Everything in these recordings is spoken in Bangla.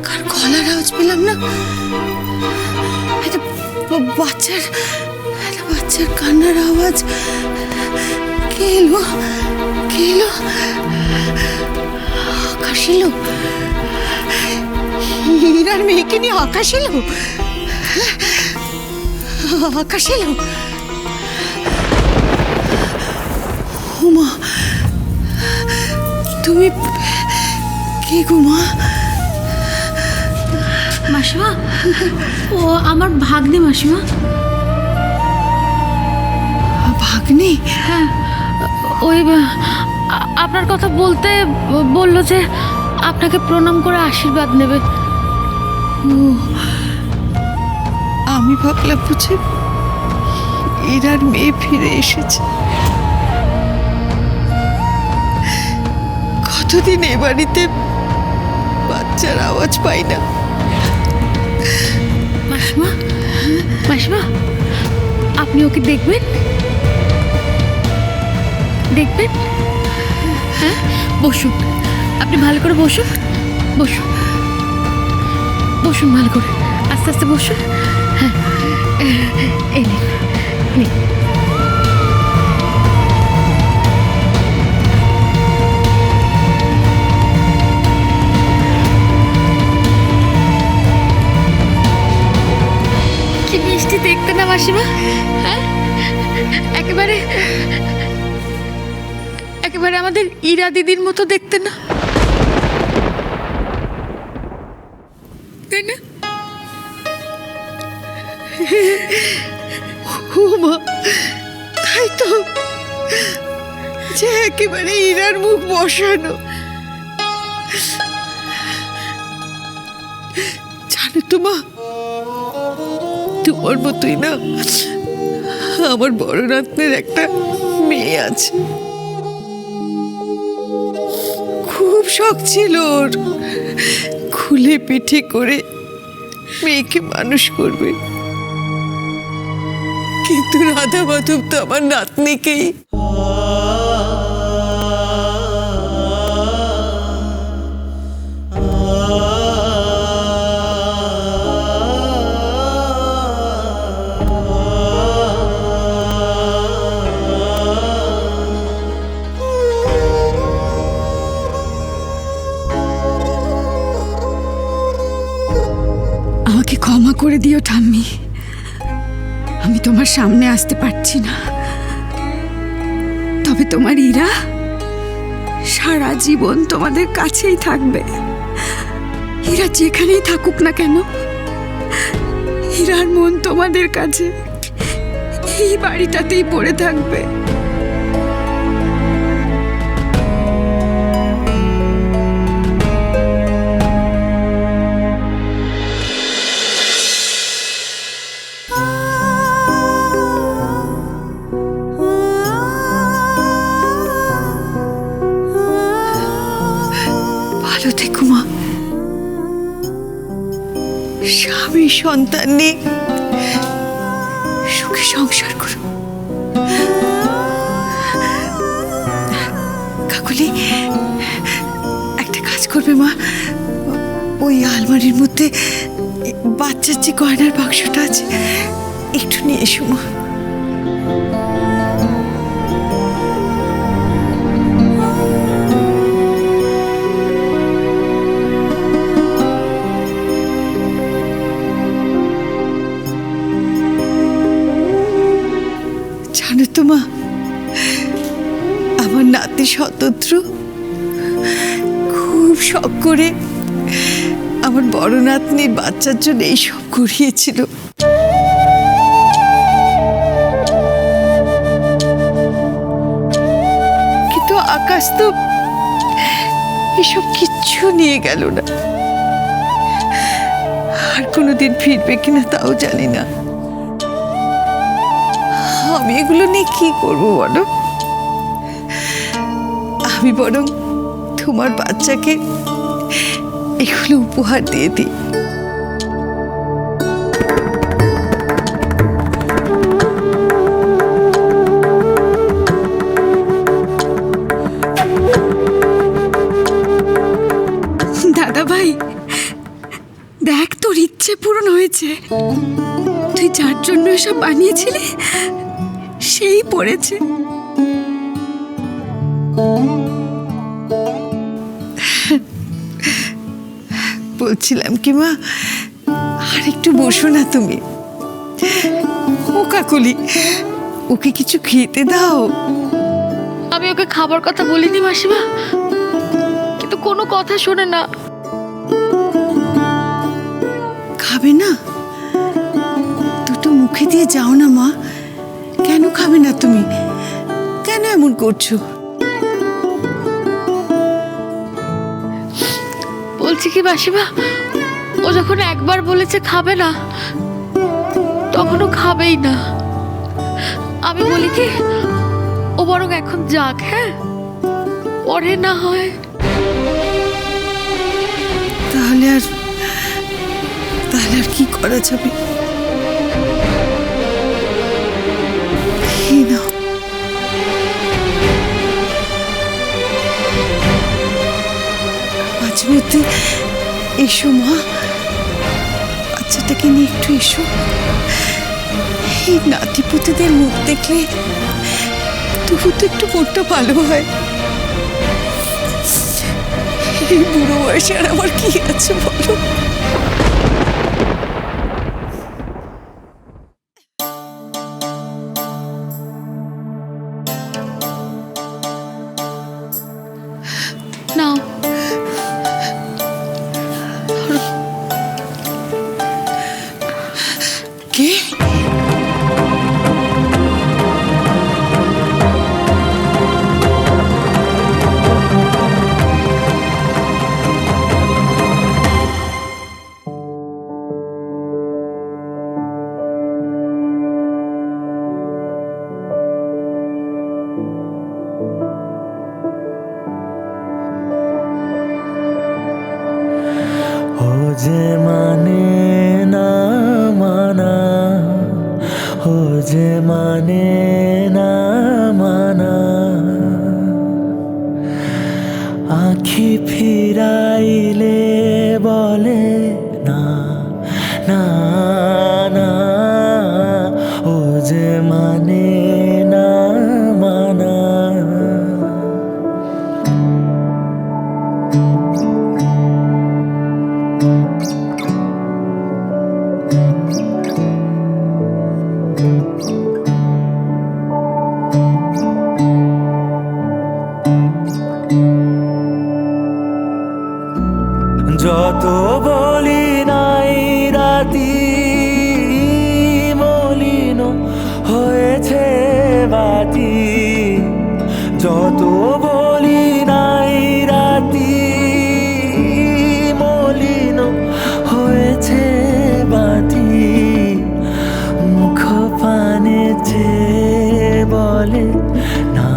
কার গলার আওয়াজ পেলাম না? একটা বাচ্চার কান্নার আওয়াজ। কে এলো? আকাশ এলো? হীরার মেয়েকে নিয়ে আকাশ এলো? আকাশ এলো? উমা, তুমি কে গো মা? মাসিমা, ও আমার ভাগ্নে মাসিমা। ভাগ্নে? হ্যাঁ, ওই আপনার কথা বলতে বললো যে আপনাকে প্রণাম করে আশীর্বাদ নেবে। ও, আমি ভাবলাম বুঝে হীরার মেয়ে ফিরে এসেছে। কতদিন এ বাড়িতে বাচ্চার আওয়াজ পাই না। মাসিমা, আপনি ওকে দেখবেন? হ্যাঁ, বসুন। আপনি ভালো করে বসুন ভালো করে, আস্তে আস্তে বসুন। হ্যাঁ, এই নিন। কি মিষ্টি দেখতে না মাসিমা? হ্যাঁ, একেবারে আমাদের ইরা দিদির মতো দেখতে না? তাই না? মা, তাই তো, যে একেবারে হীরার মুখ বসানো। জানো তো মা, তোমার মতোই না আমার বড় নাতনের একটা মেয়ে আছে। খুব শখ ছিল ওর খুলে পিঠে করে মেয়েকে মানুষ করবে, কিন্তু রাধা মাধব তো আমার নাতনিকেই আমাকে ক্ষমা করে দিও ঠাম্মি, আমি তোমার সামনে আসতে পারছি না। তবে তোমার হীরা সারা জীবন তোমাদের কাছেই থাকবে। হীরা যেখানেই থাকুক না কেন, হীরার মন তোমাদের কাছে, এই বাড়িটাতেই পড়ে থাকবে। ভালো থেকো মা, স্বামী সন্তান নিয়ে সুখে সংসার করো। কাকুলি, একটা কাজ করবে মা, ওই আলমারির মধ্যে বাচ্চার যে গয়নার বাক্সটা আছে একটু নিয়ে এসো মা। জানো তো মা, আমার নাতি শতদ্রু খুব শখ করে আমার বড় নাতনির বাচ্চার জন্য এইসব করিয়েছিল। কিন্তু আকাশ তো এসব কিচ্ছু নিয়ে গেল না। আর কোনোদিন ফিরবে কিনা তাও জানি না। আমি এগুলো নিয়ে কি করবো বলো? আমি বরং তোমার বাচ্চাকে এগুলো উপহার দিয়ে দিই। দাদা ভাই, ইচ্ছে পূরণ হয়েছে। তুই যার জন্য এসব বানিয়েছিলি সেই পড়েছে। বলছিলাম কি মা, আর একটু বসো না তুমি। ও কাকলি, ওকে কিছু খেতে দাও। আমি ওকে খাবার কথা বলিনি মাসিমা, কিন্তু কোনো কথা শোনে না। খাবে না? দুটো মুখে দিয়ে যাও না মা। কেন খাবে না তুমি? কেন এমন করছো? বলছি কি মাসিমা, ও যখন একবার বলেছে খাবে না, তখন ও খাবেই না। আমি বলি কি, ও বরং এখন যাক, হ্যাঁ, পরে না হয়। তাহলে আর কি করা যাবে? এই নাও। মাঝে মধ্যে এসো মা, বাচ্চাটাকে নিয়ে একটু এসো। এই নাতিপুতিদের মুখ দেখলে তবু তো একটু মনটা ভালো হয়। এই বুড়ো বয়সে আর আমার কি আছে বলো? নাও। কে? ও যে মানে না মানা, ও যে মানে না মানা, আখি ফিরাইলে বলে না না না, ও যে মানে না মানা। যত বলি নাই রাতি মলিন হয়েছে বাতি, যত বলি নাই রাতি মলিন হয়েছে বাতি, মুখ পানে চেয়ে বলে না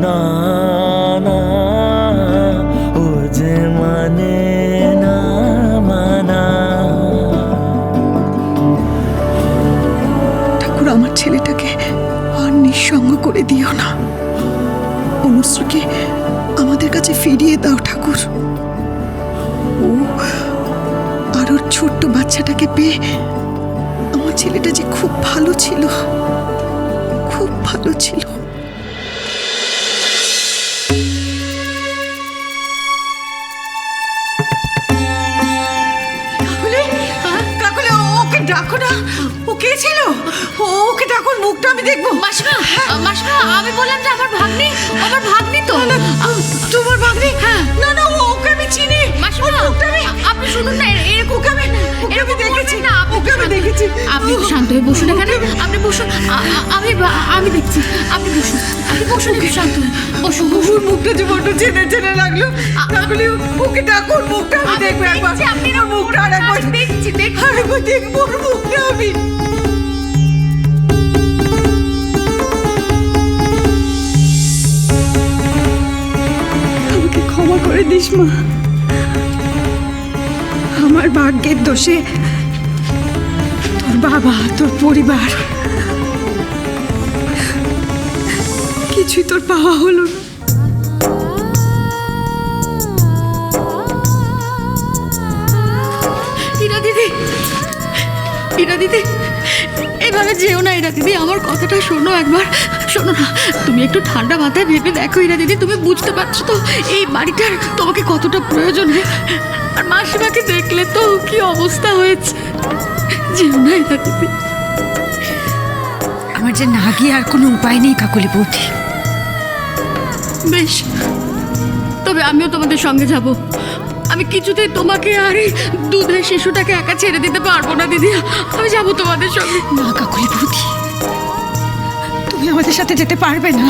না না, ও যে মানে না মানা। ঠাকুর, আমার ছেলেটাকে আর নিঃসঙ্গ করে দিও না। অনুশ্রীকে আমাদের কাছে ফিরিয়ে দাও ঠাকুর। ও আর ওর ছোট্ট বাচ্চাটাকে পেয়ে আমার ছেলেটা যে খুব ভালো ছিল, খুব ভালো ছিল। কাকলি, ওকে ডাকো না। ও কে ছিল? ওকে ডাকুন, মুখটা আমি দেখবো। মাসিমা, মাসিমা, আমি বললাম যে আমার ভাগ্নি তো। তোমার ভাগ্নি? হ্যাঁ। না না, ওকে আমি চিনি। মাসিমা, আপনি শুনুন না, এরকম ওকে আমি দেখেছি। না, ওকে আমি দেখেছি। আপনি শান্ত হয়ে বসুন এখানে। আপনি বসুন, আমি দেখছি। আপনি বসুন, একটু শান্ত হয়ে বসুন। ওর মুখটা যে বড্ড চেনে চেনে লাগলো। কাকলি, ওকে ডাকুন, মুখটা আমি দেখবো একবার। আপনি ওর মুখটা আরেকবার দেখছি। আরেকবার দেখবো ওর মুখটা আমি। আমাকে ক্ষমা করে দিস মা। আমার ভাগ্যের দোষে তোর বাবা, তোর পরিবার কিছুই তোর পাওয়া হলো না। দিদি, ইরা দিদি, এভাবে যেও না ইরা দিদি, আমার কথাটা শোনো একবার, শোনো না, তুমি একটু ঠান্ডা মাথায় ভেবে দেখো ইরা দিদি, তুমি বুঝতে পারছো তো এই বাড়িটার তোমাকে কতটা প্রয়োজন। আর মাসিমাকে দেখলে তো কি অবস্থা হয়েছে, যেও না ইরা দিদি। আমার যে না গিয়ে আর কোনো উপায় নেই কাকলি বৌদি। বেশ, তবে আমিও তোমাদের সঙ্গে যাব। আমি কিছুতেই তোমাকে আর এই দুধের শিশুটাকে একা ছেড়ে দিতে পারবো না দিদি, আমি যাবো তোমাদের সঙ্গে। না কাকলি বৌদি, তুমি আমাদের সাথে যেতে পারবে না।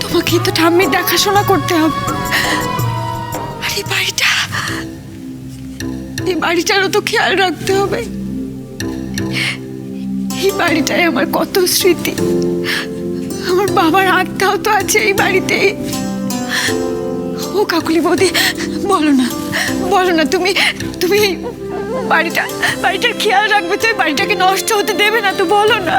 তোমাকে তো ঠাম্মির দেখাশোনা করতে হবে। আর এই বাড়িটারও তো খেয়াল রাখতে হবে। এই বাড়িটায় আমার কত স্মৃতি, আমার বাবার আত্মাও তো আছে এই বাড়িতে। ও কাকুলি বৌদি, বলো না, তুমি এই বাড়িটার খেয়াল রাখবে তো, এই বাড়িটাকে নষ্ট হতে দেবে না তো, বলো না।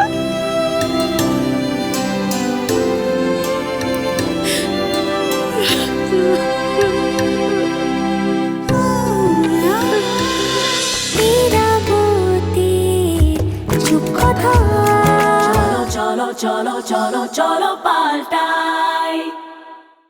চলো চলো চলো চলো চলো পাল্টাই